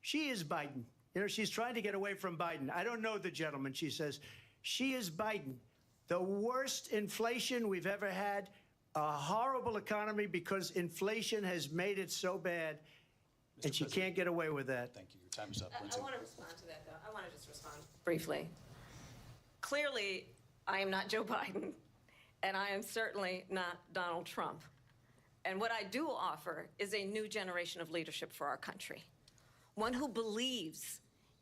She is Biden. You know, she's trying to get away from Biden. I don't know the gentleman, she says. She is Biden. The worst inflation we've ever had, a horrible economy because inflation has made it so bad, and she can't get away with that. Thank you. Your time is up. I want to respond to that, though. I want to just respond briefly. Clearly, I am not Joe Biden, and I am certainly not Donald Trump. And what I do offer is a new generation of leadership for our country. One who believes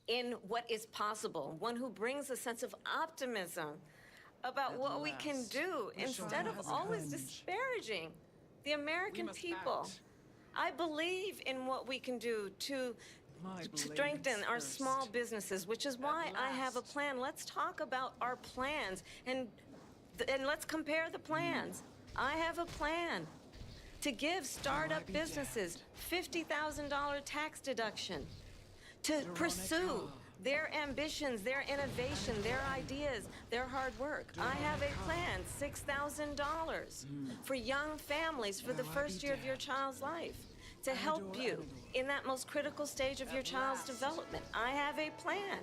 in what is possible, one who brings a sense of optimism about what we can do instead of always disparaging the American people. I believe in what we can do to strengthen our small businesses, which is why I have a plan. Let's talk about our plans and let's compare the plans. I have a plan to give startup businesses $50,000 tax deduction, to pursue their ambitions, their innovation, their ideas, their hard work. I have a plan, $6,000 for young families for the first year of your child's life, to help you in that most critical stage of your child's development. I have a plan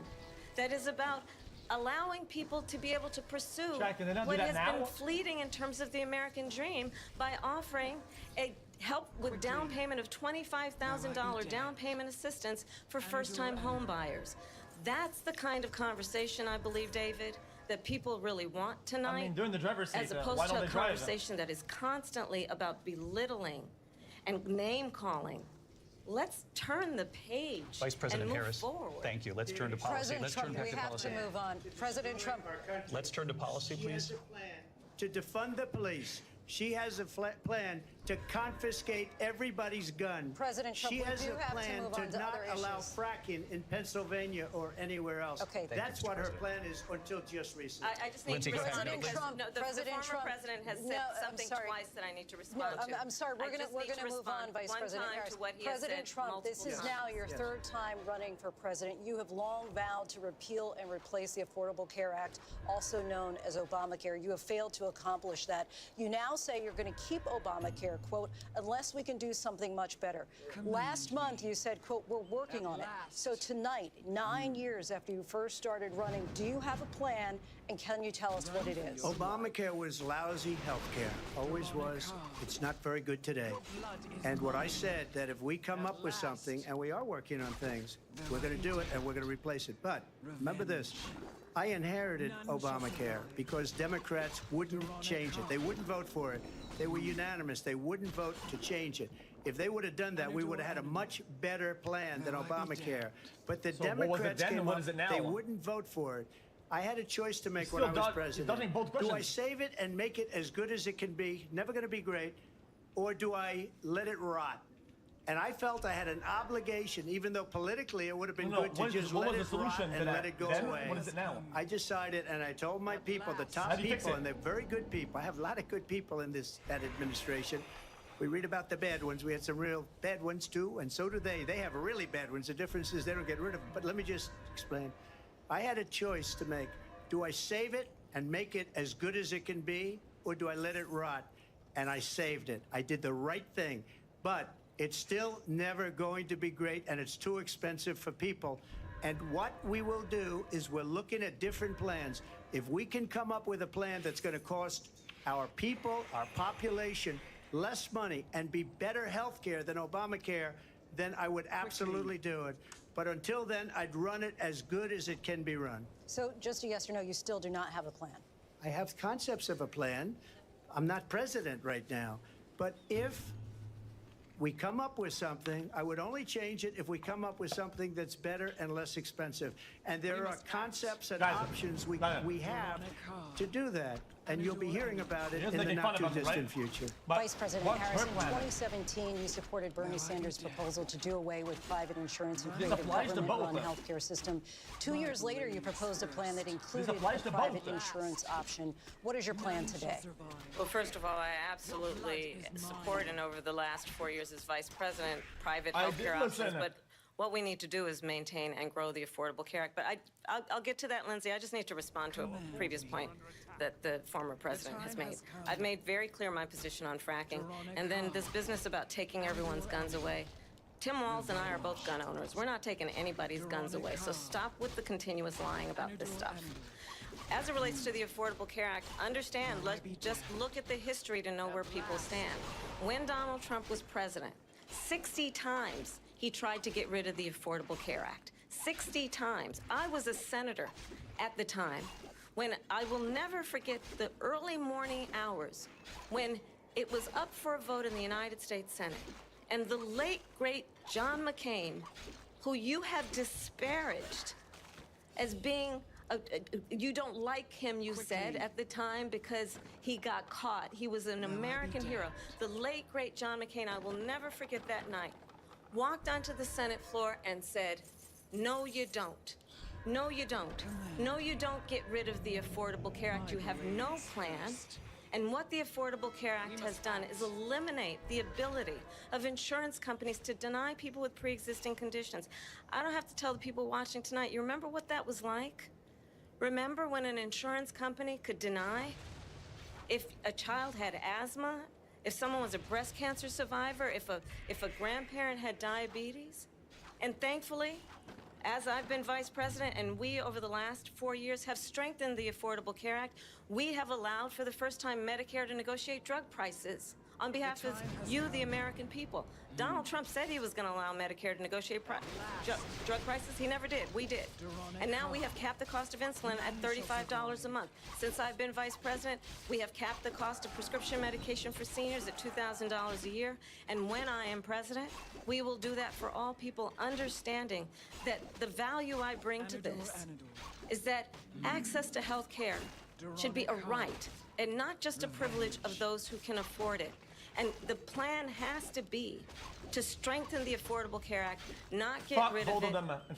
that is about allowing people to be able to pursue what has been fleeting in terms of the American dream by offering a help with down payment of $25,000 down payment assistance for first-time home buyers. That's the kind of conversation, I believe, David, that people really want tonight, I mean, during the driver's seat, as opposed to a drive conversation that is constantly about belittling and name-calling. Let's turn the page Vice President and move Harris, forward. thank you. Let's turn to policy. President Let's Trump, turn back we to have policy. to move on. President Trump. Let's turn to policy, She has please. a plan to defund the police. She has a plan to confiscate everybody's gun. President Trump, she we has do a have to plan move on to to not other allow issues. fracking in Pennsylvania or anywhere else. Okay. That's what her plan is until just recently. I just need Lindsay, to go ahead. respond because Trump, no, the President former Trump, president has said no, I'm something sorry. twice that I need to No, respond to. I'm sorry. We're going to move on, Vice President Harris. President Trump, this is now your third time running for president. You have long vowed to repeal and replace the Affordable Care Act, also known as Obamacare. You have failed to accomplish that. You now say you're going to keep Obamacare, quote, unless we can do something much better. Last month, you said, quote, we're working on it. So tonight, 9 years after you first started running, do you have a plan, and can you tell us what it is? Obamacare was lousy health care. Always was. It's not very good today. And what I said, that if we come up with something, and we are working on things, we're going to do it and we're going to replace it. But remember this. I inherited Obamacare because Democrats wouldn't change it. They wouldn't vote for it. They were unanimous. They wouldn't vote to change it. If they would have done that, we would have had a much better plan than Obamacare. But the Democrats came up, they wouldn't vote for it. I had a choice to make when I was president. Do I save it and make it as good as it can be, never going to be great, or do I let it rot? And I felt I had an obligation, even though politically it would have been good to just let it rot and let it go away. What is it now? I decided, and I told my people, the top people, and they're very good people. I have a lot of good people in that administration. We read about the bad ones. We had some real bad ones, too, and so do they. They have really bad ones. The difference is they don't get rid of them. But let me just explain. I had a choice to make. Do I save it and make it as good as it can be, or do I let it rot? And I saved it. I did the right thing. But it's still never going to be great, and it's too expensive for people. And what we will do is we're looking at different plans. If we can come up with a plan that's going to cost our people, our population, less money and be better health care than Obamacare, then I would absolutely do it. But until then, I'd run it as good as it can be run. So just a yes or no, you still do not have a plan? I have concepts of a plan. I'm not president right now. But if we come up with something, I would only change it if we come up with something that's better and less expensive. And there are concepts and options we have to do that. And you'll be hearing about it in the not-too-distant future. Vice President Harris, in 2017, you supported Bernie Sanders' proposal to do away with private insurance and create a government-run healthcare system. 2 years later, you proposed a plan that included a private insurance option. What is your plan today? Well, first of all, I absolutely support, and over the last 4 years as vice president, private health care options. But what we need to do is maintain and grow the Affordable Care Act. But I'll get to that, Lindsay. I just need to respond to a previous point that the former president has made. I've made very clear my position on fracking. And then this business about taking everyone's guns away. Tim Walz and I are both gun owners. We're not taking anybody's guns away, so stop with the continuous lying about this stuff. As it relates to the Affordable Care Act, understand, just look at the history to know where people stand. When Donald Trump was president, 60 times he tried to get rid of the Affordable Care Act. 60 times. I was a senator at the time when I will never forget the early morning hours when it was up for a vote in the United States Senate. And the late, great John McCain, who you have disparaged as being, you don't like him, you said at the time, because he got caught. He was an American hero. The late, great John McCain, I will never forget that night, walked onto the Senate floor and said, no, you don't. No, you don't. No, you don't get rid of the Affordable Care Act. You have no plan. And what the Affordable Care Act has done is eliminate the ability of insurance companies to deny people with pre-existing conditions. I don't have to tell the people watching tonight, you remember what that was like? Remember when an insurance company could deny if a child had asthma, if someone was a breast cancer survivor, if a grandparent had diabetes? And thankfully, as I've been vice president and we, over the last 4 years, have strengthened the Affordable Care Act, we have allowed for the first time Medicare to negotiate drug prices on behalf of you, the American people. Donald Trump said he was going to allow Medicare to negotiate drug prices. He never did. We did. And now we have capped the cost of insulin at $35 a month. Since I've been vice president, we have capped the cost of prescription medication for seniors at $2,000 a year. And when I am president, we will do that for all people, understanding that the value I bring to this is that access to health care should be a right and not just a privilege of those who can afford it. And the plan has to be to strengthen the Affordable Care Act, not get rid of it.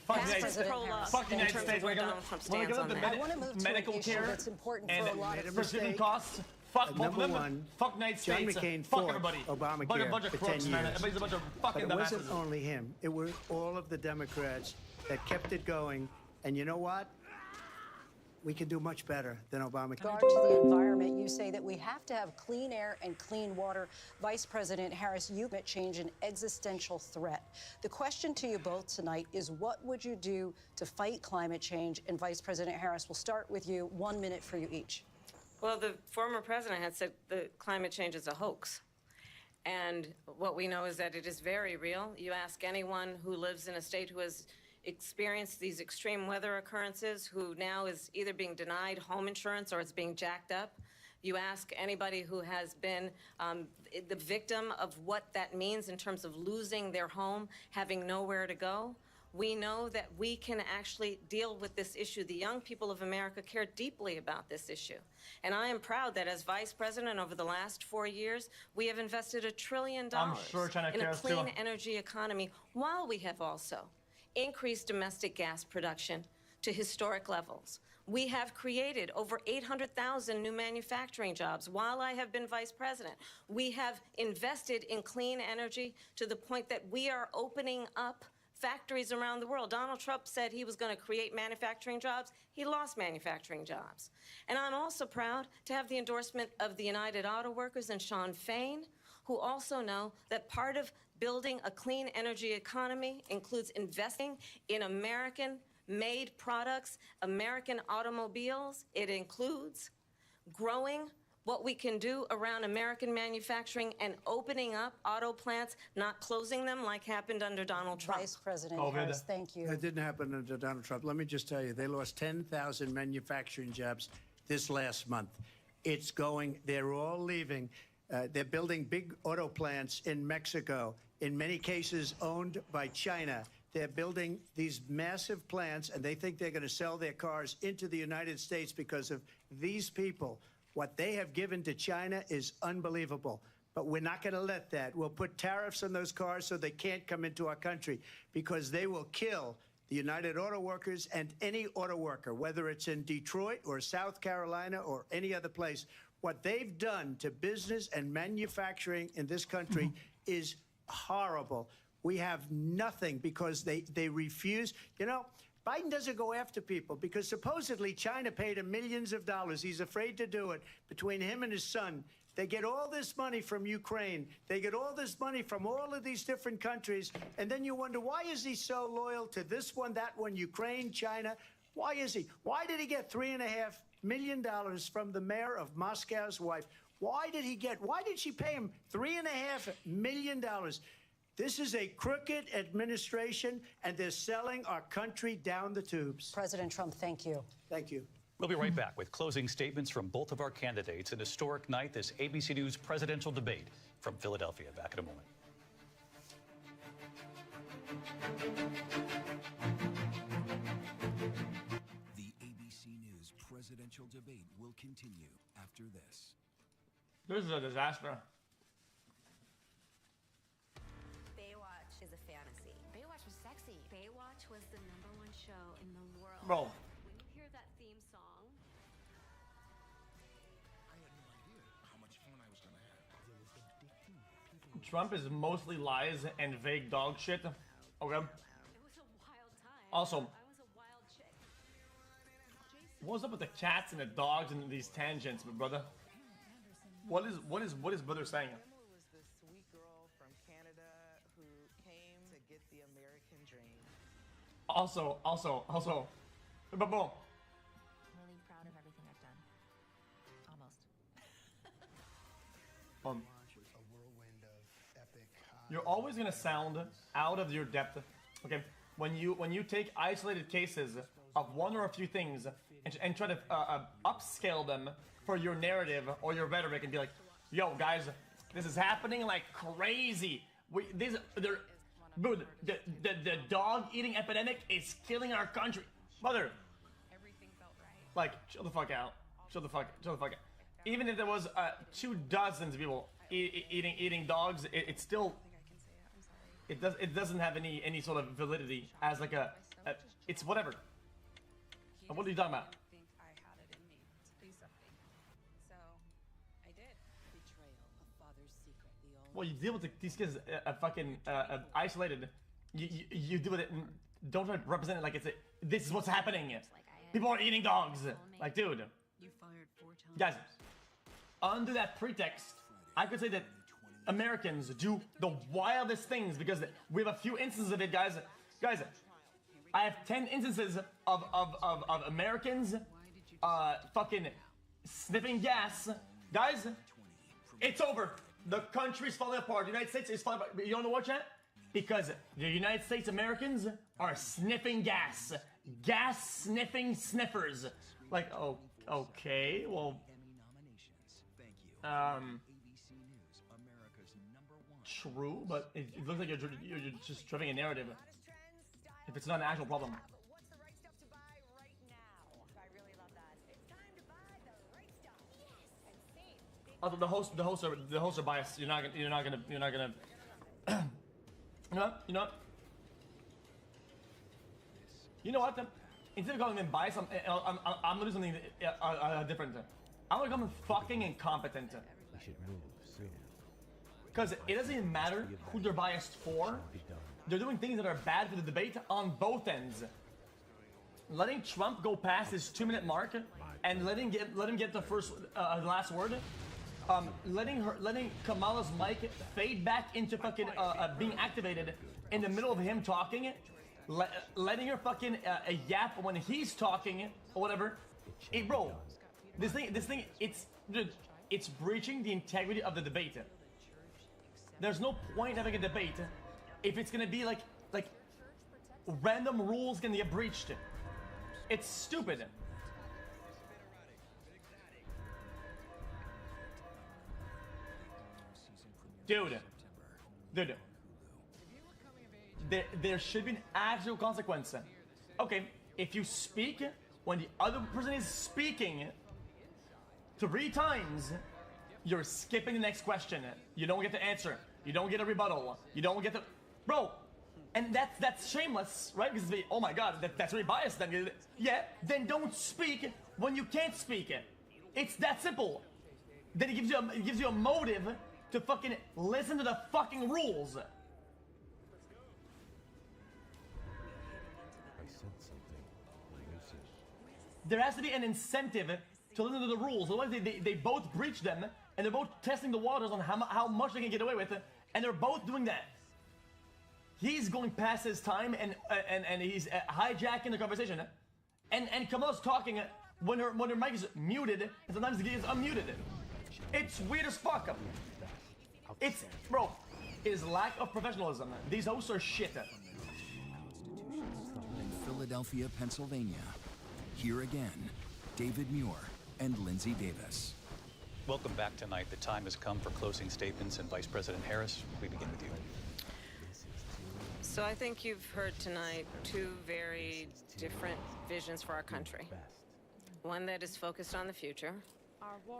Fuck the United States. Fuck the United States. Where Donald Trump stands on that. I want to move to medical an issue care that's important and for a lot of prescription costs. Fuck both of them. One, fuck United John States. McCain fuck fought everybody. Obamacare bunch of for crooks, 10 man. years. Everybody's a bunch of fucking But it wasn't dumbasses. only him. It were all of the Democrats that kept it going. And you know what? We can do much better than Obamacare. With regard to the environment, you say that we have to have clean air and clean water. Vice President Harris, you climate change an existential threat. The question to you both tonight is, what would you do to fight climate change? And Vice President Harris, we'll start with you. 1 minute for you each. Well, the former president had said the climate change is a hoax. And what we know is that it is very real. You ask anyone who lives in a state who has experienced these extreme weather occurrences, who now is either being denied home insurance or it's being jacked up. You ask anybody who has been the victim of what that means in terms of losing their home, having nowhere to go. We know that we can actually deal with this issue. The young people of America care deeply about this issue. And I am proud that as vice president over the last 4 years, we have invested $1 trillion in a clean energy economy, while we have also increased domestic gas production to historic levels. We have created over 800,000 new manufacturing jobs while I have been vice president. We have invested in clean energy to the point that we are opening up factories around the world. Donald Trump said he was going to create manufacturing jobs. He lost manufacturing jobs. And I'm also proud to have the endorsement of the United Auto Workers and Sean Fain, who also know that part of building a clean energy economy includes investing in American-made products, American automobiles. It includes growing what we can do around American manufacturing and opening up auto plants, not closing them like happened under Donald Trump. Vice President Harris, thank you. That didn't happen under Donald Trump. Let me just tell you, they lost 10,000 manufacturing jobs this last month. It's going, they're all leaving. They're building big auto plants in Mexico, in many cases owned by China. They're building these massive plants, and they think they're going to sell their cars into the United States because of these people. What they have given to China is unbelievable. But we're not going to let that. We'll put tariffs on those cars so they can't come into our country, because they will kill the United Auto Workers and any auto worker, whether it's in Detroit or South Carolina or any other place. What they've done to business and manufacturing in this country is horrible. We have nothing because they refuse. You know, Biden doesn't go after people because supposedly China paid him millions of dollars. He's afraid to do it. Between him and his son, They get all this money from Ukraine. They get all this money from all of these different countries. And then you wonder, why is he so loyal to this one, that one, Ukraine, China? Why is he? Why did he get $3.5 million from the mayor of Moscow's wife? Why did she pay him $3.5 million? This is a crooked administration, and they're selling our country down the tubes. President Trump, thank you. Thank you. We'll be right back with closing statements from both of our candidates. An historic night, this ABC News presidential debate from Philadelphia. Back in a moment. The ABC News presidential debate will continue after this. This is a disaster. Baywatch is a fantasy. Baywatch was sexy. Baywatch was the #1 show in the world. Bro. When you hear that theme song, I had no idea how much fun I was going to have. Trump is mostly lies and vague dog shit. Okay. it was a wild time. Also, I was a wild chick. what's up with the cats and the dogs and these tangents, my brother? What is brother saying? Pamela was the sweet girl from Canada who came to get the American dream. Also, but boom. I'm really proud of everything I've done. Almost. A whirlwind of epic. You're always gonna sound out of your depth, okay? When you take isolated cases of one or a few things and try to upscale them for your narrative or your rhetoric and be like, yo guys, this is happening like crazy. Dude, the dog eating epidemic is killing our country, brother. Everything felt right. Like, chill the fuck out. Chill the fuck out. Even if there was 24 people eating dogs, it's still. It doesn't have any sort of validity as like it's whatever. What are you talking about? I think I had it in me to do something. So I did. Betrayal, a father's secret, the old... Well, you deal with these kids fucking isolated. You deal with it and don't try to represent it like this is what's happening. People are eating dogs. Like, dude. You fired 4 times. Guys, under that pretext, I could say that Americans do the wildest things because we have a few instances of it, guys. Guys, I have 10 instances of Americans fucking sniffing gas. Guys, it's over. The country's falling apart. The United States is falling apart. You don't know what, chat? Because the United States Americans are sniffing gas. Gas sniffing sniffers. Like, oh, okay, well... ABC News, America's #1. True, but it looks like you're just driving a narrative. If it's not an actual problem. What's the right stuff to buy right now? I really love that. It's time to buy the right stuff. Yes. And save. The hosts are biased. You're not gonna. You know what? Instead of calling them biased, I'm gonna do something different. I'm gonna call them fucking incompetent. We should move soon. Because it doesn't even matter who they're biased for. They're doing things that are bad for the debate on both ends. Letting Trump go past his 2-minute mark and let him get the last word. Letting Kamala's mic fade back into fucking being activated in the middle of him talking. Letting her fucking yap when he's talking or whatever. Hey, bro, this thing, it's breaching the integrity of the debate. There's no point having a debate if it's gonna be like random rules gonna get breached. It's stupid. Dude. There should be an actual consequence. Okay, if you speak when the other person is speaking 3 times, you're skipping the next question. You don't get to answer. You don't get a rebuttal. You don't get to... Bro, and that's shameless, right? Because, oh my god, that's really biased then. Yeah, then don't speak when you can't speak. It's that simple. Then it gives you a motive to fucking listen to the fucking rules. I said something. There has to be an incentive to listen to the rules. Otherwise, they both breach them, and they're both testing the waters on how much they can get away with, and they're both doing that. He's going past his time, and he's hijacking the conversation, and Kamala's talking when her mic is muted, and sometimes it's unmuted. It's weird as fuck. It's, bro, it is lack of professionalism. These hosts are shit. In Philadelphia, Pennsylvania, here again, David Muir and Lindsay Davis. Welcome back tonight. The time has come for closing statements, and Vice President Harris, we begin with you. So I think you've heard tonight two very different visions for our country. One that is focused on the future,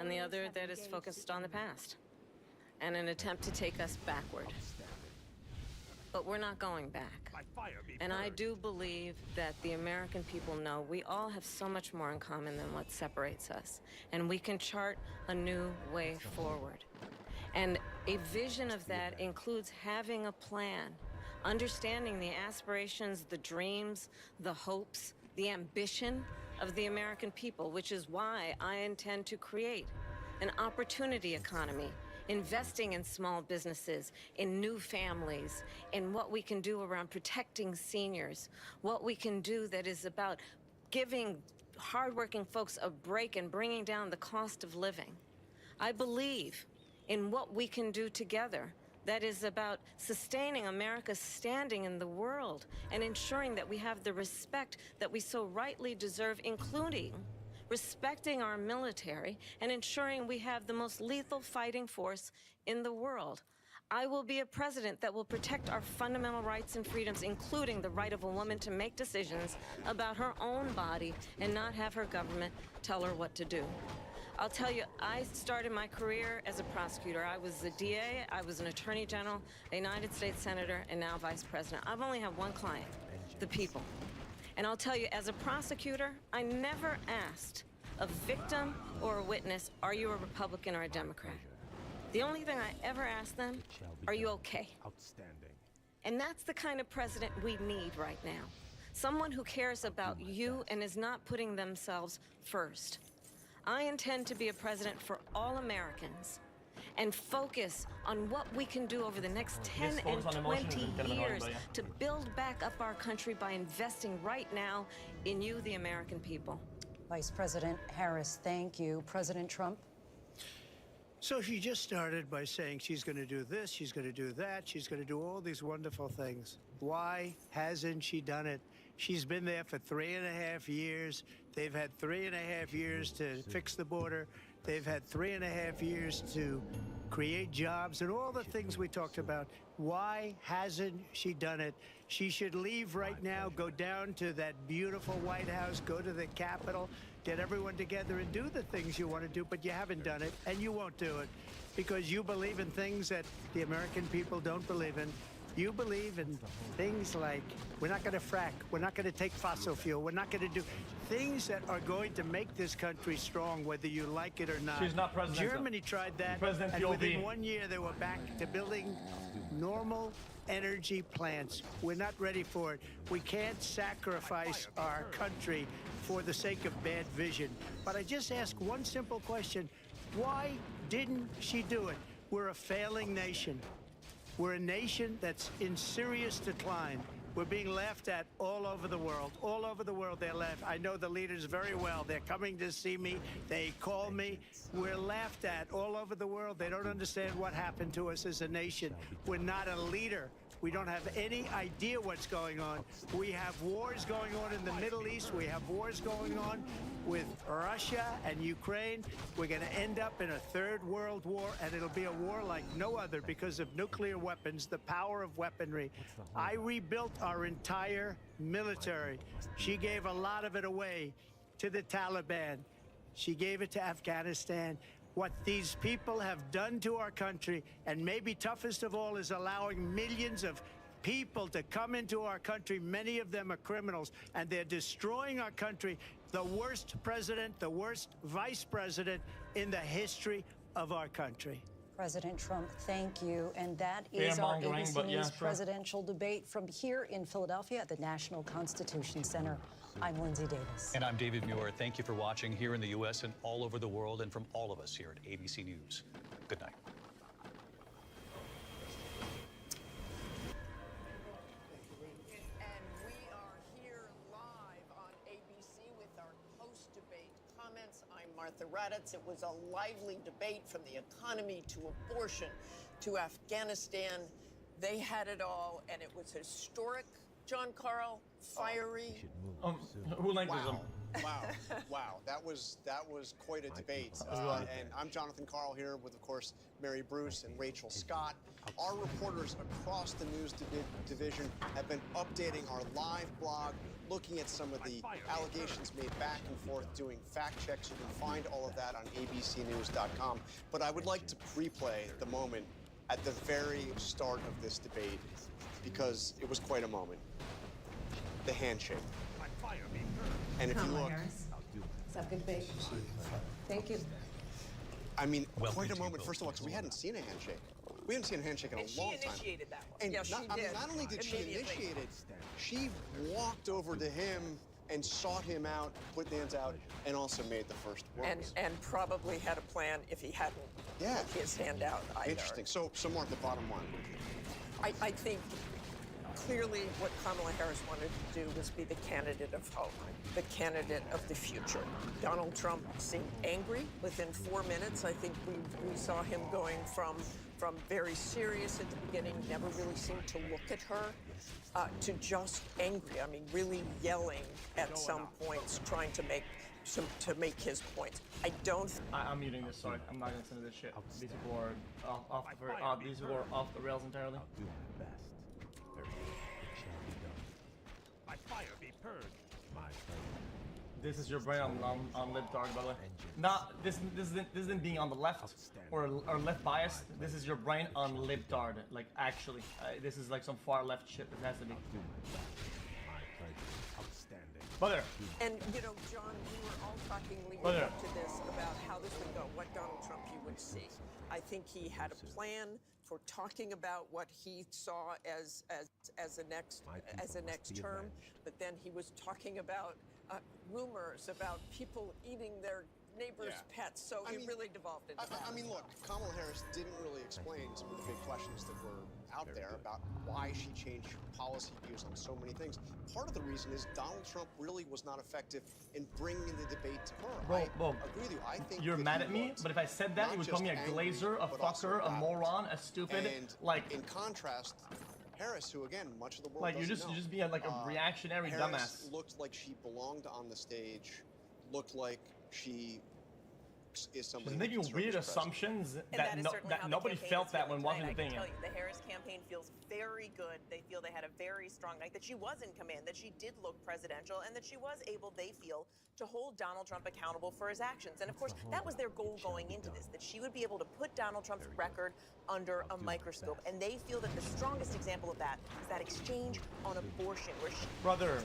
and the other that is focused on the past, and an attempt to take us backward. But we're not going back. And I do believe that the American people know we all have so much more in common than what separates us, and we can chart a new way forward. And a vision of that includes having a plan, understanding the aspirations, the dreams, the hopes, the ambition of the American people, which is why I intend to create an opportunity economy, investing in small businesses, in new families, in what we can do around protecting seniors, what we can do that is about giving hardworking folks a break and bringing down the cost of living. I believe in what we can do together that is about sustaining America's standing in the world and ensuring that we have the respect that we so rightly deserve, including respecting our military and ensuring we have the most lethal fighting force in the world. I will be a president that will protect our fundamental rights and freedoms, including the right of a woman to make decisions about her own body and not have her government tell her what to do. I'll tell you, I started my career as a prosecutor. I was a DA, I was an attorney general, a United States senator, and now vice president. I've only had one client, the people. And I'll tell you, as a prosecutor, I never asked a victim or a witness, are you a Republican or a Democrat? The only thing I ever asked them, are you okay? Outstanding. And that's the kind of president we need right now. Someone who cares about you and is not putting themselves first. I intend to be a president for all Americans and focus on what we can do over the next 10 and 20 years to build back up our country by investing right now in you, the American people. Vice President Harris, thank you. President Trump? So she just started by saying she's going to do this, she's going to do that, she's going to do all these wonderful things. Why hasn't she done it? She's been there for 3.5 years. They've had 3.5 years to fix the border. They've had 3.5 years to create jobs and all the things we talked about. Why hasn't she done it? She should leave right now, go down to that beautiful White House, go to the Capitol, get everyone together and do the things you want to do, but you haven't done it, and you won't do it because you believe in things that the American people don't believe in. You believe in things like we're not going to frack, we're not going to take fossil fuel, we're not going to do things that are going to make this country strong, whether you like it or not. She's not president. Germany tried that, President and within 1 year they were back to building normal energy plants. We're not ready for it. We can't sacrifice our country for the sake of bad vision. But I just ask one simple question. Why didn't she do it? We're a failing nation. We're a nation that's in serious decline. We're being laughed at all over the world. All over the world, they're laughed. I know the leaders very well. They're coming to see me. They call me. We're laughed at all over the world. They don't understand what happened to us as a nation. We're not a leader. We don't have any idea what's going on. We have wars going on in the Middle East. We have wars going on with Russia and Ukraine. We're going to end up in a third world war, and it'll be a war like no other because of nuclear weapons, the power of weaponry. I rebuilt our entire military. She gave a lot of it away to the Taliban. She gave it to Afghanistan. What these people have done to our country, and maybe toughest of all, is allowing millions of people to come into our country. Many of them are criminals, and they're destroying our country. The worst president, the worst vice president in the history of our country. President Trump, thank you. And that is our ABC News presidential debate from here in Philadelphia at the National Constitution Center. I'm Lindsay Davis. And I'm David Muir. Thank you for watching here in the U.S. and all over the world, and from all of us here at ABC News. Good night. And we are here live on ABC with our post-debate comments. I'm Martha Raddatz. It was a lively debate from the economy to abortion to Afghanistan. They had it all, and it was historic. John Carl, fiery. Who likes wow. them? Wow. That was quite a debate. And I'm Jonathan Carl here with, of course, Mary Bruce and Rachel Scott. Our reporters across the news division have been updating our live blog, looking at some of the allegations made back and forth, doing fact checks. You can find all of that on abcnews.com. But I would like to replay the moment at the very start of this debate, because it was quite a moment. The handshake. And if you look, Is that good debate? Thank you. I mean, quite a moment, first of all, because we hadn't seen a handshake. We hadn't seen a handshake in a long time. She initiated that one. And Yeah, she did. not only did she initiate it, she walked over to him and sought him out, put hands out, and also made the first words. And probably had a plan if he hadn't put his hand out either. Interesting. So more at the bottom line. I think clearly what Kamala Harris wanted to do was be the candidate of hope, the candidate of the future. Donald Trump seemed angry within 4 minutes. I think we saw him going from very serious at the beginning, never really seemed to look at her, to just angry. I mean, really yelling at some points, trying to make his points. I'm muting this. Sorry, I'm not gonna listen to this shit. These people are these people are off the rails entirely. I'll do my best. It shall be done. My fire be purged. My fire. This is your brain on libtard, by the way. Not this isn't being on the left or left biased. This is your brain on libtard. Like actually, this is like some far left shit. This has to be. Do my best. My pleasure. Outstanding. Brother. And, you know, John, we were all talking leading up to this about how this would go, what Donald Trump you would see. I think he had a plan for talking about what he saw as a next term, but then he was talking about rumors about people eating their neighbors' pets, so it really devolved into that. I mean, look, Kamala Harris didn't really explain some of the big questions that were out there about why she changed policy views on so many things. Part of the reason is Donald Trump really was not effective in bringing the debate to her. Bro, I agree with you. I think you're mad at me, but if I said that, you would call me a glazer, a fucker, a moron, a stupid. And like in contrast, Harris, who again, much of the world like doesn't you're just know, being like a reactionary Harris dumbass. looked like she belonged on the stage. Looked like she is somebody. She's making weird assumptions that nobody felt that when watching the thing. I can tell you, the Harris campaign feels very good. They feel they had a very strong night, that she was in command, that she did look presidential, and that she was able, they feel, to hold Donald Trump accountable for his actions. And of course, that was their goal going into this, that she would be able to put Donald Trump's record under a microscope. And they feel that the strongest example of that is that exchange on abortion, where she... Brother.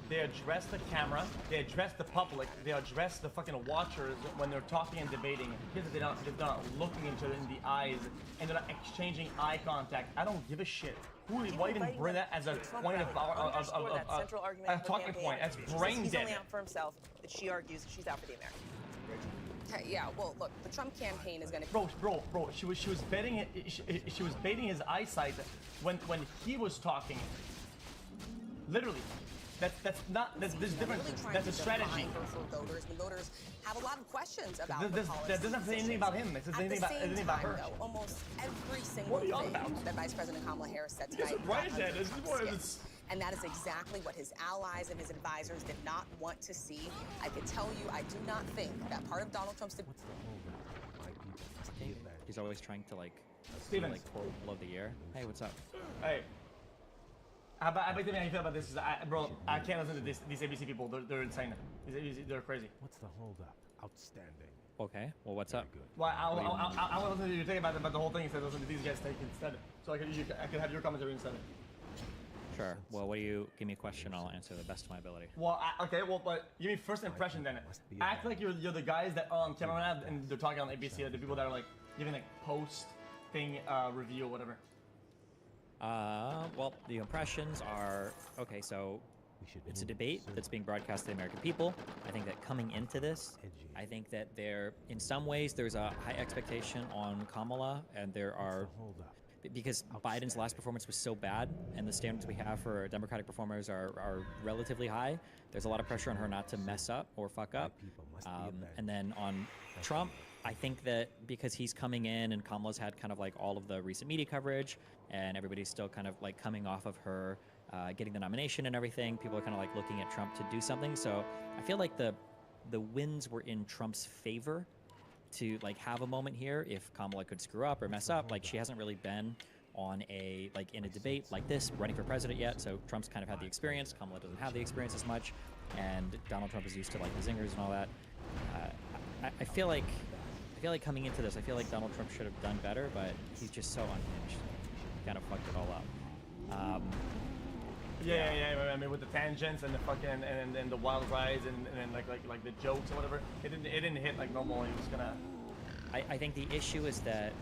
They address the camera, they address the public, they address the fucking watchers when they're talking and debating. Because they're not looking each other in the eyes, and they're not exchanging eye contact. I don't give a shit. Why even bring that as a point of a talking point? That's brain he's dead. only out for himself, that she argues she's out for the Americans. Okay, yeah, well, look, the Trump campaign is going to... Bro, she was baiting his eyesight when he was talking. Literally. There's difference. Really That's a strategy. For voters, when voters have a lot of questions about the policies. That doesn't say anything about him. It says anything about her. Though, almost every single thing that Vice President Kamala Harris said tonight. And that is exactly what his allies and his advisors did not want to see. I can tell you, I do not think that part of Donald Trump's... He's always trying to like quote love the year. Hey, what's up? Hey. How about how you feel about this? Bro, I can't listen to these ABC people. They're insane. They're crazy. What's the holdup? Outstanding. Okay. Well, what's up? Well, I want to listen to you think about the whole thing instead of listening to these guys take instead. So I could have your commentary instead. Sure. Well, what do you give me a question? I'll answer the best of my ability. Well, but give me first impression then. Act like you're the guys that are on camera now and they're talking on ABC. The people that are like giving like post thing review or whatever. Well, the impressions are okay. So It's a debate that's being broadcast to the American people. I think that coming into this, I think that in some ways, there's a high expectation on Kamala, and there are, because Biden's last performance was so bad, and the standards we have for Democratic performers are relatively high, there's a lot of pressure on her not to mess up or fuck up. And then on Trump, I think that because he's coming in and Kamala's had kind of like all of the recent media coverage, and everybody's still kind of like coming off of her getting the nomination and everything, people are kind of like looking at Trump to do something. So I feel like the wins were in Trump's favor to like have a moment here. If Kamala could screw up or mess up, like she hasn't really been on in a debate like this running for president yet, so Trump's kind of had the experience. Kamala doesn't have the experience as much, and Donald Trump is used to like the zingers and all that. I feel like coming into this, I feel like Donald Trump should have done better, but he's just so unhinged. He kind of fucked it all up. Yeah. I mean, with the tangents and the fucking and the wild rides and then like the jokes or whatever, it didn't hit like normal. He was gonna. I think the issue is that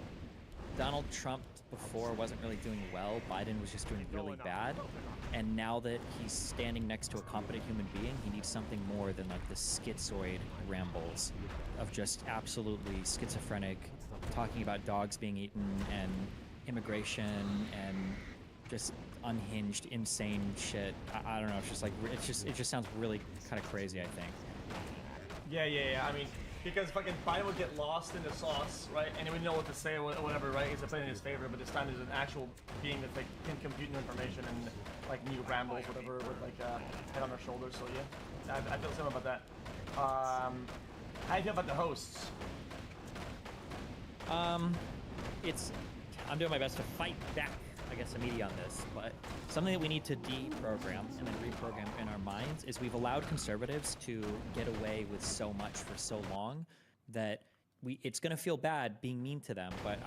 Donald Trump before wasn't really doing well. Biden was just doing really bad, and now that he's standing next to a competent human being, he needs something more than like the schizoid rambles of just absolutely schizophrenic, talking about dogs being eaten and immigration and just unhinged, insane shit. I don't know. It's just like it just sounds really kind of crazy, I think. Yeah. I mean, because fucking Biden would get lost in the sauce, right? And he would know what to say or whatever, right? It's a play in his favor, but this time there's an actual being that like can compute new information and like new rambles, whatever, with like head on her shoulders. So yeah, I feel something about that. How do you feel about the hosts? I'm doing my best to fight back against the media on this, but something that we need to deprogram and then reprogram in our minds is we've allowed conservatives to get away with so much for so long that it's going to feel bad being mean to them, but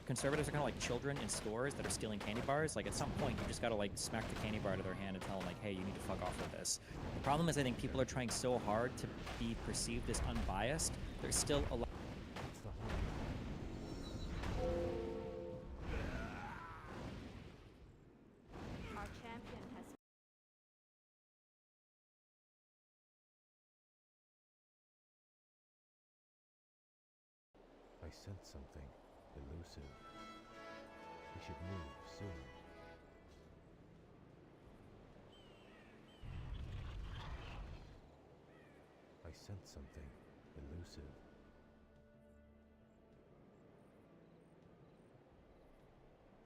conservatives are kind of like children in stores that are stealing candy bars. Like at some point you just got to like smack the candy bar out of their hand and tell them like, hey, you need to fuck off with this. The problem is I think people are trying so hard to be perceived as unbiased. There's still a lot. I sense something elusive. We should move soon. I sense something elusive.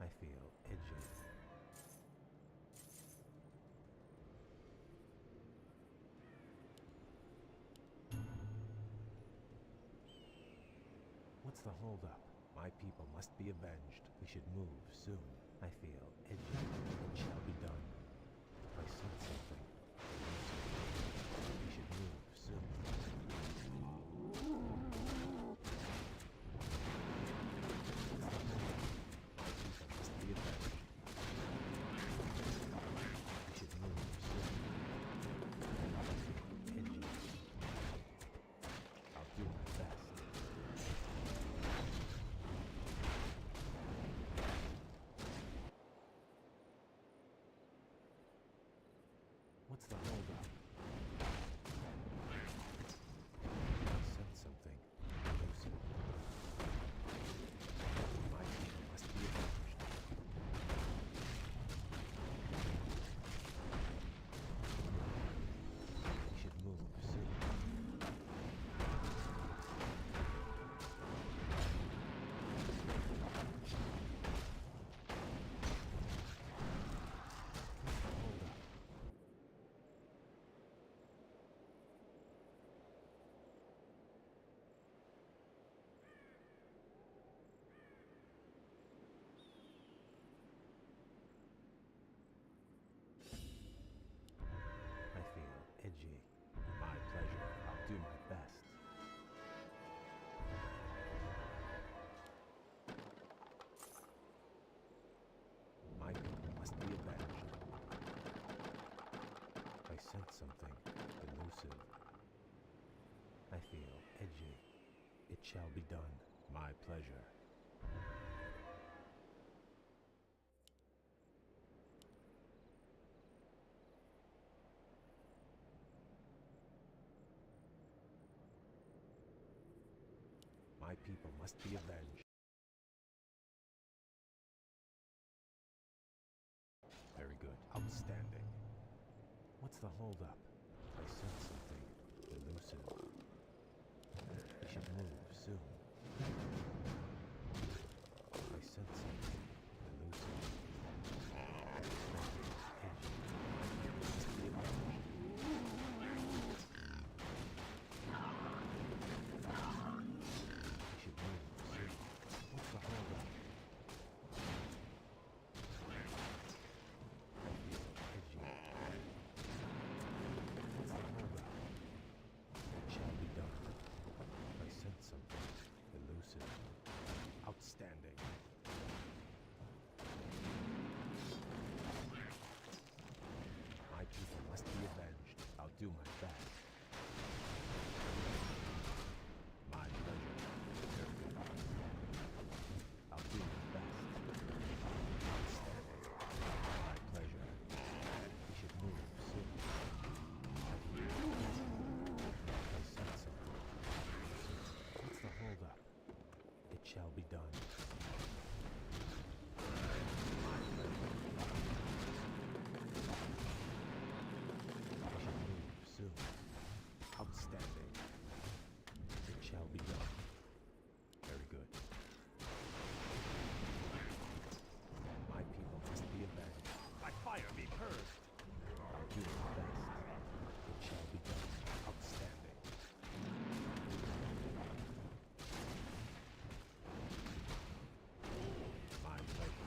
I feel edgy. What's the holdup? My people must be avenged. We should move soon. I feel edgy. It shall be done. I sense something. We should move soon. Must be avenged. We should move soon. Edgy. I'll do my best. What's the holdup? I sense something elusive. My people must be avenged. We should move soon. What's the holdup? I feel edgy. My pleasure. I'll do my best. My people must be avenged. I sense something elusive. I feel edgy. It shall be done. My pleasure. people must be avenged. Very good. Outstanding. What's the holdup? I sense something elusive. We should move soon. I sense something elusive. Outstanding. My people must be avenged. I'll do my best. My pleasure. I'll do my best. Outstanding. My pleasure. We should move soon. I sense something. What's the holdup? It shall be done. Soon. Outstanding. It shall be done. Very good. My people must be avenged. My fire be purged. I'll do my best. It shall be done. Outstanding. My pleasure.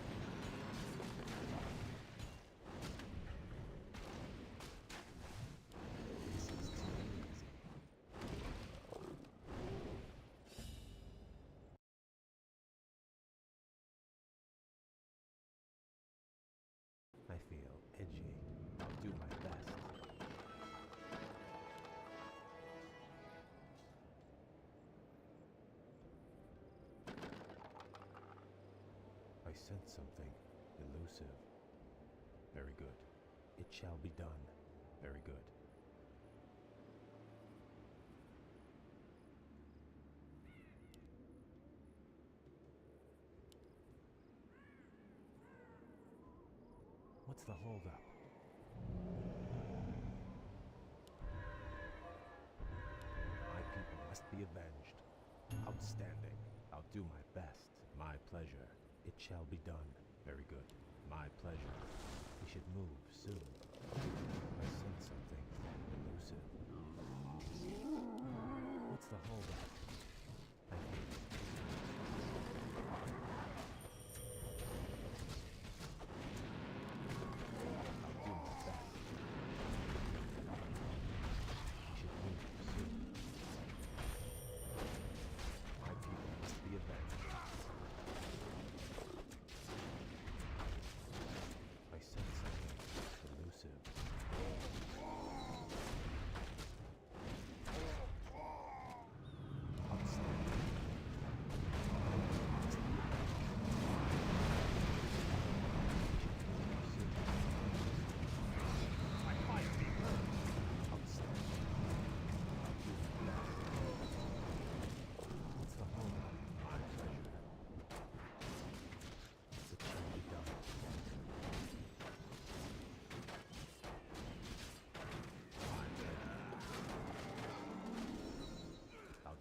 I feel edgy. I'll do my best. I sense something elusive. Very good. It shall be done. Very good. What's the holdup? My people must be avenged. Outstanding. I'll do my best. My pleasure. It shall be done. Very good. My pleasure. We should move soon. I sense something elusive. What's the holdup? I think.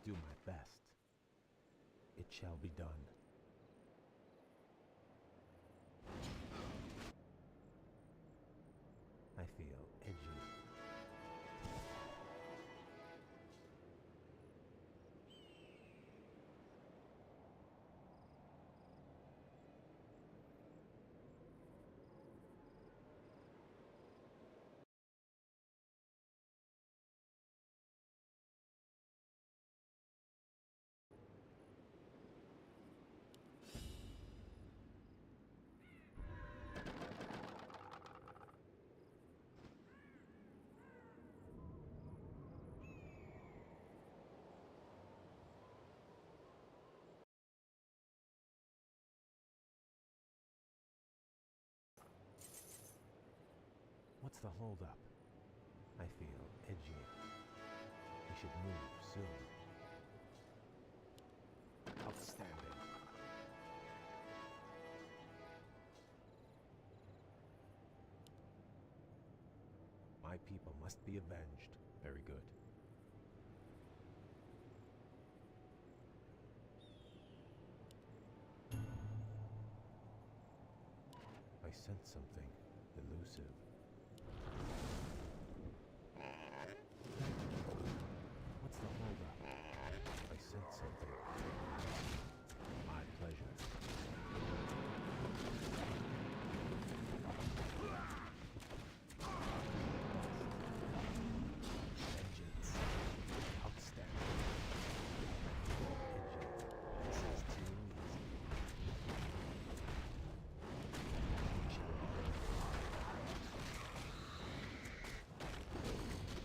Do my best. It shall be done. I feel edgy. What's the holdup? I feel edgy. We should move soon. My people must be avenged. Very good. I sense something elusive. What's the holdup? I sense something. My pleasure. Vengeance. Outstanding. This is too easy.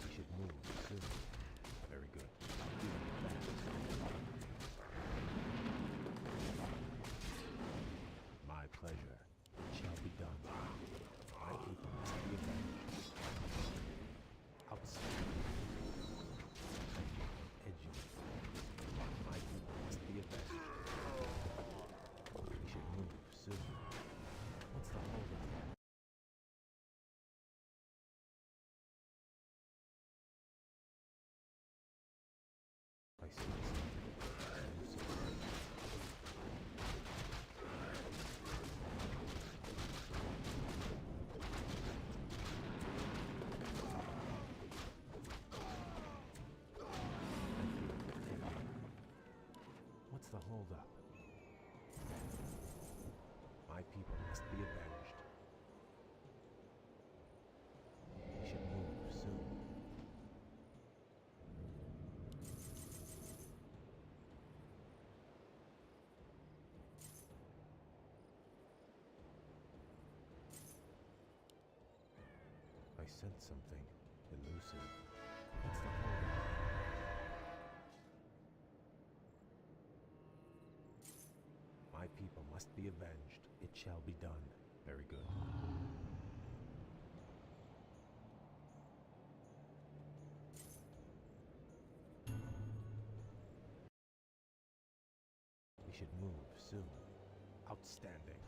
We should move soon. Very good. Do that. My pleasure. It shall be done. My people must be avenged. Outstanding. Edgy. My people must be avenged. We should move soon. What's the holdup? I see What's the holdup? My people must be avenged. We should move soon. I sense something elusive. What's the holdup? My people must be avenged. It shall be done. Very good. We should move soon. Outstanding.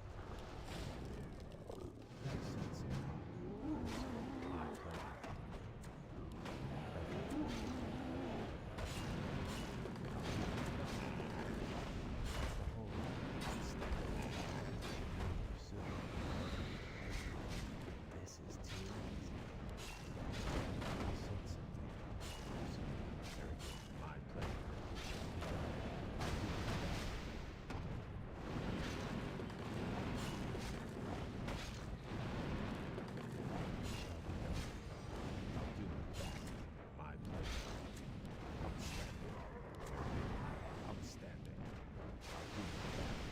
I sense it. My pleasure. This is too easy. I sense something. Very good. My pleasure. It shall be done. I do my best. I'll do my best. My pleasure. Outstanding. Outstanding. I'll do my best.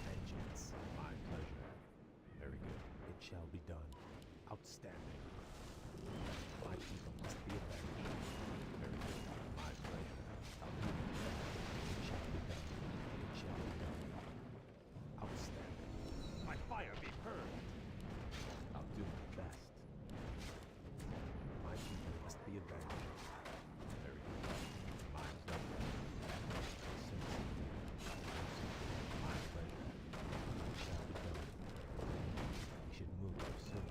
Vengeance. My pleasure. Very good. It shall be done. Outstanding. My people must be avenged. Very good. My pleasure. I'll do my best. It shall be done. It shall be done. Outstanding. My fire be purged. I'll do my best. My people must be avenged. Very good. My pleasure. My pleasure. It shall be done. We should move soon.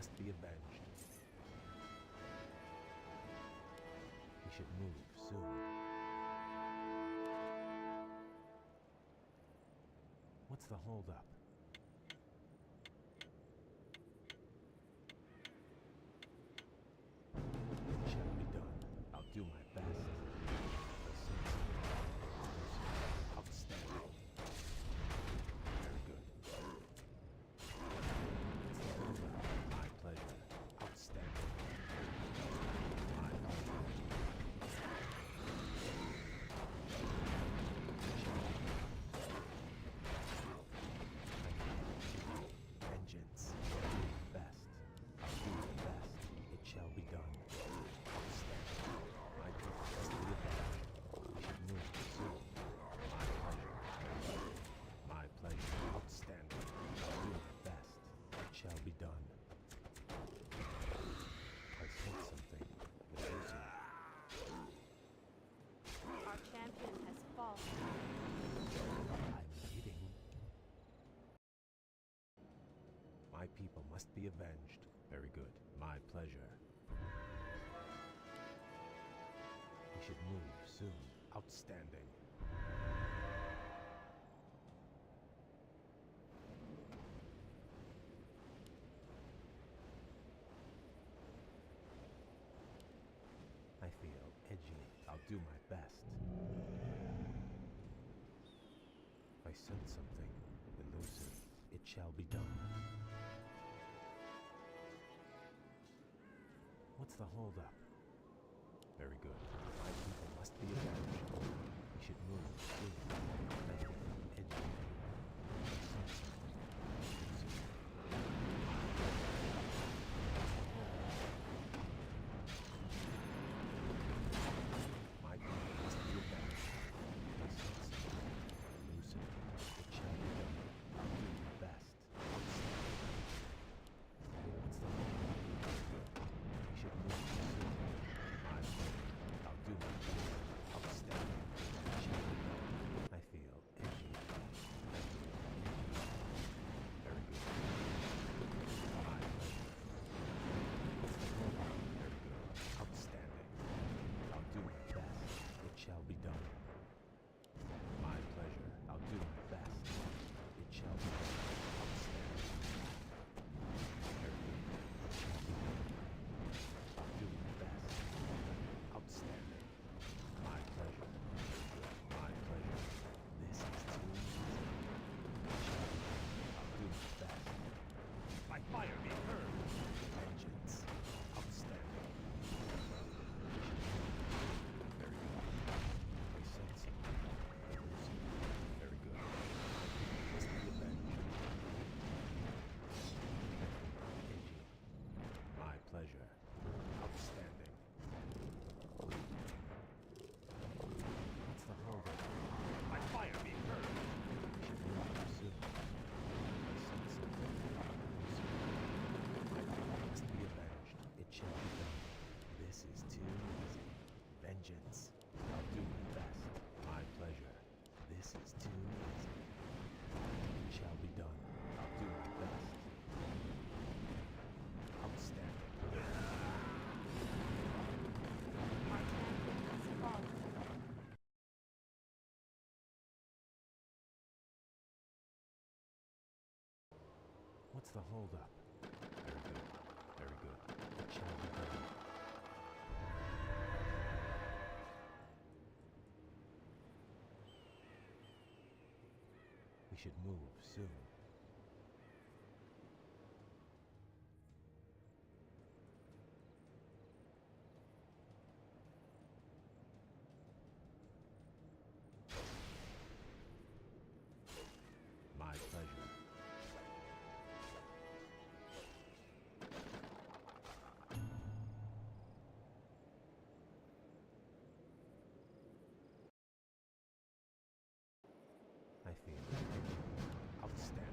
must be avenged. We should move soon. What's the holdup? It shall be done. I'll do my best. Outstanding. Very good. My pleasure. Outstanding. My pleasure. Vengeance. Best. I'll do my best. It shall be done. Outstanding. My people must be avenged. We should move soon. My pleasure. My pleasure. Outstanding. I'll do my best. It shall be done. I said something. Listen. Our champion has fallen. I'm waiting. My people must be avenged. Very good. My pleasure. We should move soon. Outstanding. I feel edgy. I'll do my best. I sense something elusive. It shall be done. What's the holdup? Very good. My people must be avenged. We should move soon. I feel edgy. I sense something elusive. My people must be avenged. I sense something elusive. It shall be done. I'll do my best. What's the holdup? We should move soon. My pleasure. I'll do my best. Outstanding. It shall be done. I feel edgy. Very good. My pleasure. What's the holdup? Very good. Outstanding. I'll do my best. It shall be done. My pleasure. I'll do my best. It shall be done. Outstanding. Very good. It shall be done. I'll do my best. Outstanding. My pleasure. My pleasure. This is too easy. It shall be done. I'll do my best. My fire be heard. Vengeance. Outstanding. Very good. I sense something elusive. Very good. Must be avenged. Edgy. My pleasure. Outstanding. What's the holdup? My fire be heard. We should move soon. I sense something elusive. My people must be avenged. It shall be done. This is too easy. Vengeance. I'll do my best. My pleasure. This is too easy. It shall be done. I'll do my best. Outstanding. Our champion has fallen. What's the holdup? Very good. Very good. It shall be done. We should move soon. My pleasure. I feel edgy. Outstanding.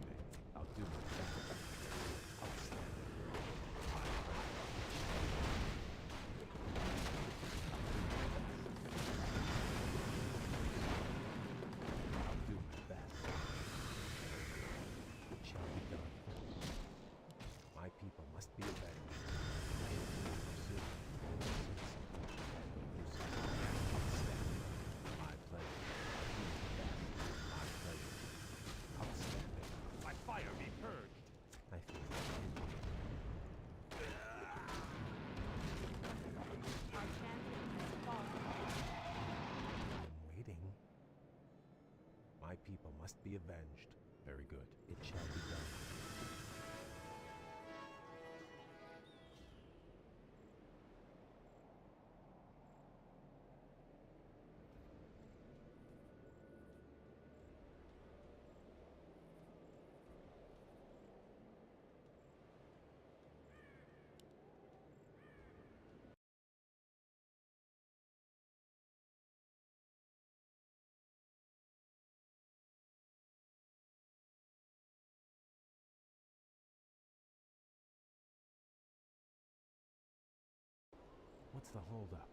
What's the holdup?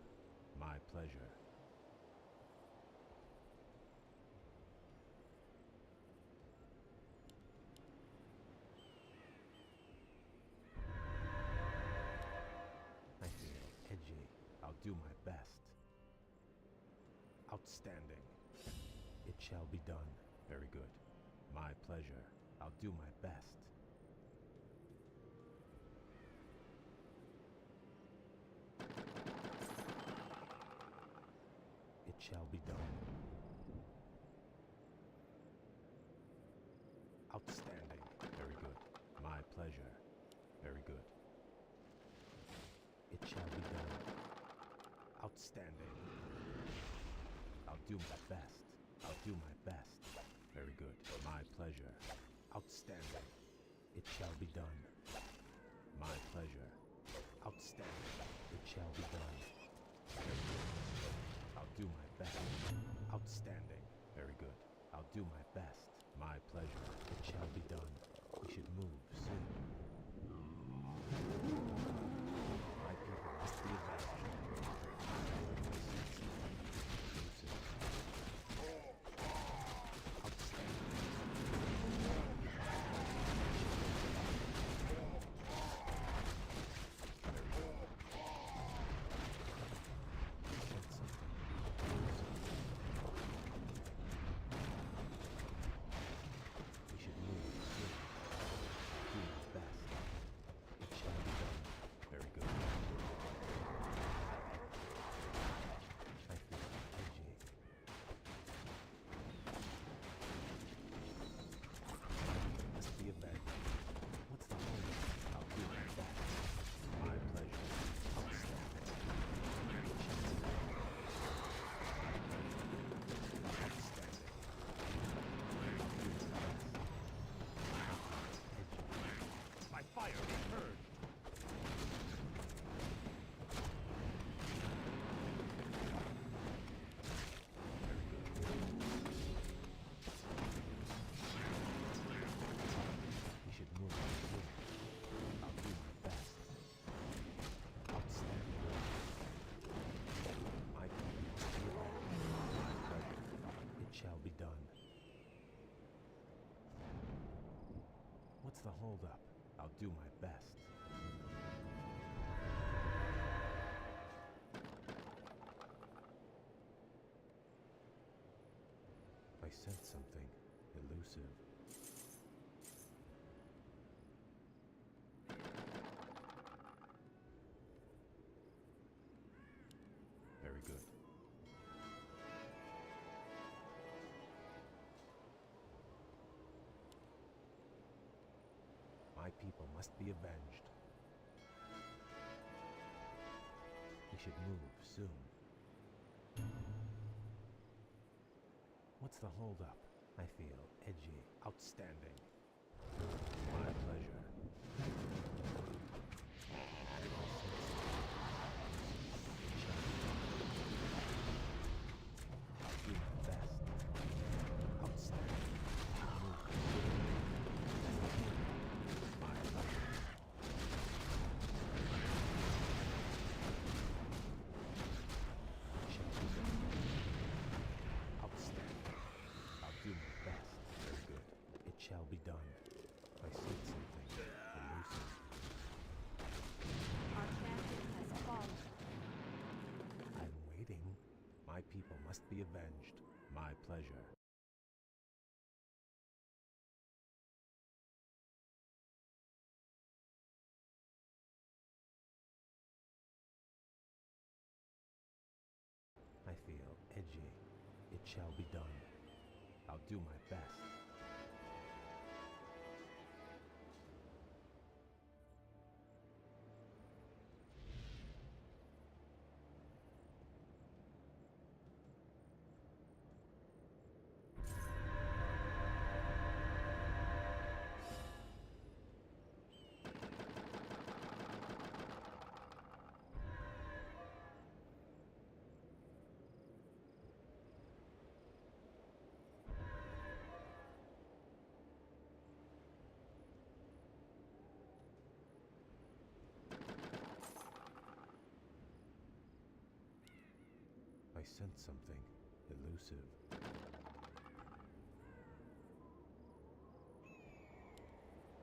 My pleasure. I feel edgy. I'll do my best. Outstanding. It shall be done. Very good. My pleasure. I'll do my best. It shall be done. Outstanding. Very good. My pleasure. Very good. It shall be done. Outstanding. I'll do my best. I'll do my best. Very good. My pleasure. Outstanding. It shall be done. My pleasure. Outstanding. It shall be done. Very good. I'll do my best. Outstanding. Very good. I'll do my best. My pleasure. It shall be done. We should move soon. My people must be avenged. What's the holdup? I'll do my best. I sense something elusive. Very good. My people must be avenged. We should move soon. What's the holdup? I feel edgy, outstanding. My pleasure. I'll do my best. Outstanding. My pleasure. Outstanding. I'll do my best. Very good. It shall be done. I sense something elusive. Our champion has fallen. I'm waiting. My people must be avenged. My pleasure. I feel edgy. It shall be done. I'll do my best. sense something elusive.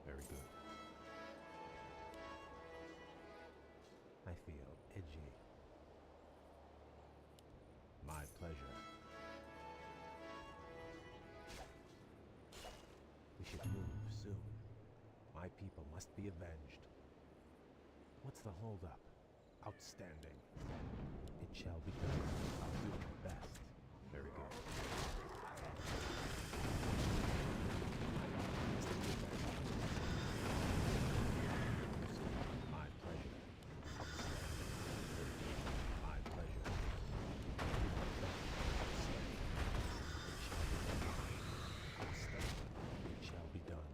Very good. I feel edgy. My pleasure. We should move soon. My people must be avenged. What's the holdup? Outstanding. It shall be done. I'll do my best. Very good. My pleasure. Outstanding. My pleasure. Outstanding. It shall be done.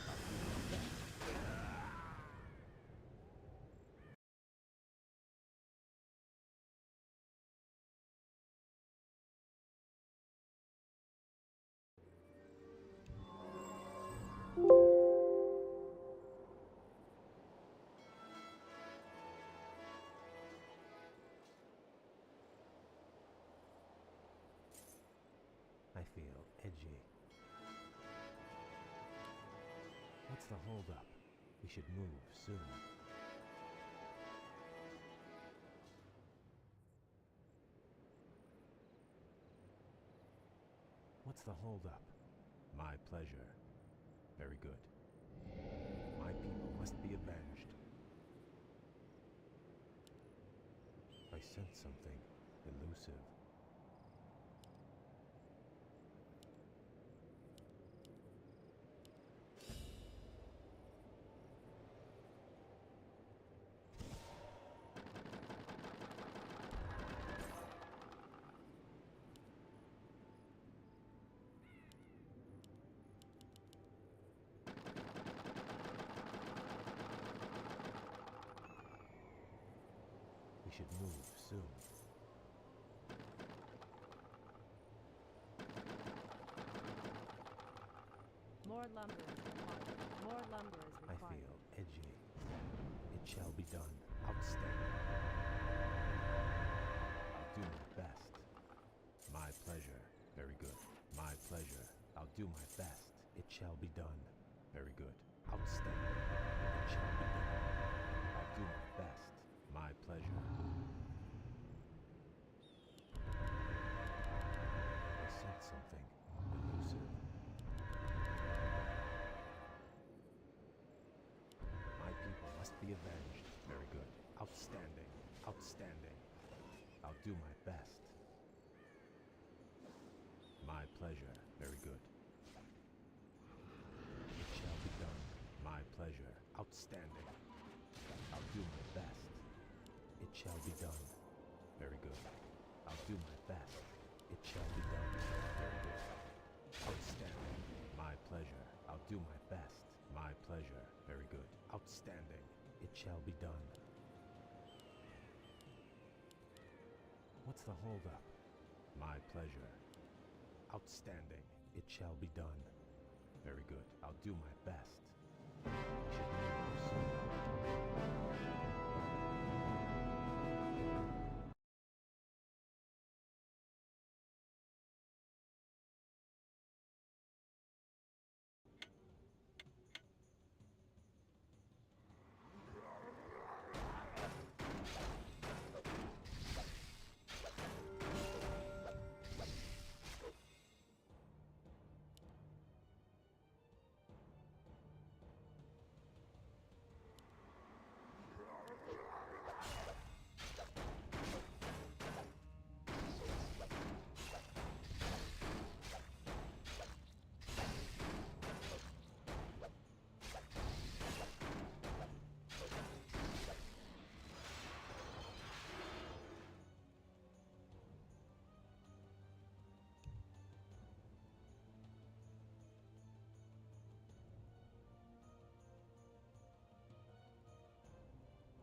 I'll do my best. I feel edgy. What's the holdup? We should move soon. What's the holdup? My pleasure. Very good. My people must be avenged. I sense something elusive. We should move soon. More lumber is required. More lumber is I required. feel edgy. It shall be done. Outstanding. I'll do my best. My pleasure. Very good. My pleasure. I'll do my best. It shall be done. Very good. Outstanding. It shall be done. I'll do my best. My pleasure. I sense something elusive. My people must be avenged. Very good. Outstanding. Outstanding. I'll do my best. My pleasure. Very good. It shall be done. My pleasure. Outstanding. I'll do my best. It shall be done. Very good. I'll do my best. It shall be done. Very good. Outstanding. My pleasure. I'll do my best. My pleasure. Very good. Outstanding. It shall be done. What's the holdup? My pleasure. Outstanding. It shall be done. Very good. I'll do my best. We should move soon.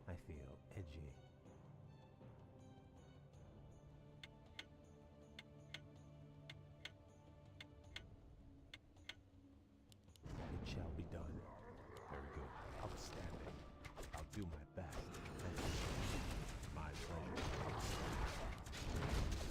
I feel edgy. It shall be done. Very good. Outstanding. I'll do my best. My pleasure. Outstanding.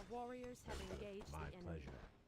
warriors have engaged My the enemy. pleasure.